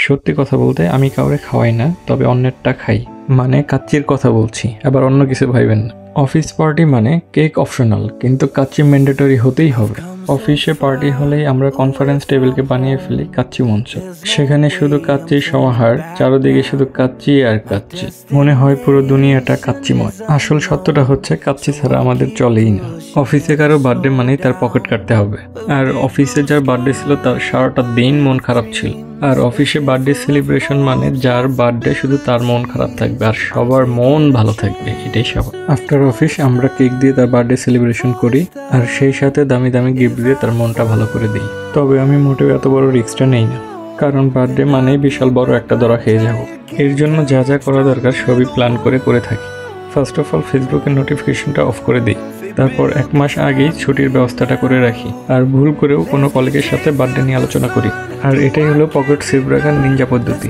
সত্যি কথা বলতে আমি কাউরে খাওয়াই না, তবে অন্যেরটা খাই। মানে কাচ্চির কথা বলছি, আবার অন্য কিছু ভাইবেন না। অফিস পার্টি মানে কেক অপশনাল, কিন্তু কাচ্চি ম্যান্ডেটরি হতেই হবে। অফিসে পার্টি হলেই আমরা কনফারেন্স টেবিলকে বানিয়ে ফেলি কাচ্চি মঞ্চ। সেখানে শুধু কাচ্চির সমাহার, চারদিকে শুধু কাচ্চি আর কাচ্চি। মনে হয় পুরো দুনিয়াটা কাচ্চিময়। আসল সত্যটা হচ্ছে কাচ্চি ছাড়া আমাদের চলেই না। অফিসে কারো বার্থডে মানেই তার পকেট কাটতে হবে, আর অফিসে যার বার্থডে ছিল তার সারাটা দিন মন খারাপ ছিল। আর অফিসে বার্থডে সেলিব্রেশন মানে যার বার্থডে শুধু তার মন খারাপ থাকবে আর সবার মন ভালো থাকবে, এটাই স্বাভাবিক। আফটার অফিস আমরা কেক দিয়ে তার বার্থডে সেলিব্রেশন করি, আর সেই সাথে দামি দামি গিফট দিয়ে তার মনটা ভালো করে দিই। তবে আমি মোটেও এত বড় রিস্কটা নেই না, কারণ বার্থডে মানেই বিশাল বড় একটা ধরা খেয়ে যাব। এর জন্য যা যা করা দরকার সবই প্ল্যান করে থাকি। ফার্স্ট অফ অল ফেসবুকের নোটিফিকেশনটা অফ করে দিই, তারপর 1 মাস আগেই ছুটির ব্যবস্থাটা করে রাখি, আর ভুল করেও কোনো কলিগের সাথে বার্থডে নিয়ে আলোচনা করি। আর এটাই হলো পকেট সেভ রাখার নিনজা পদ্ধতি।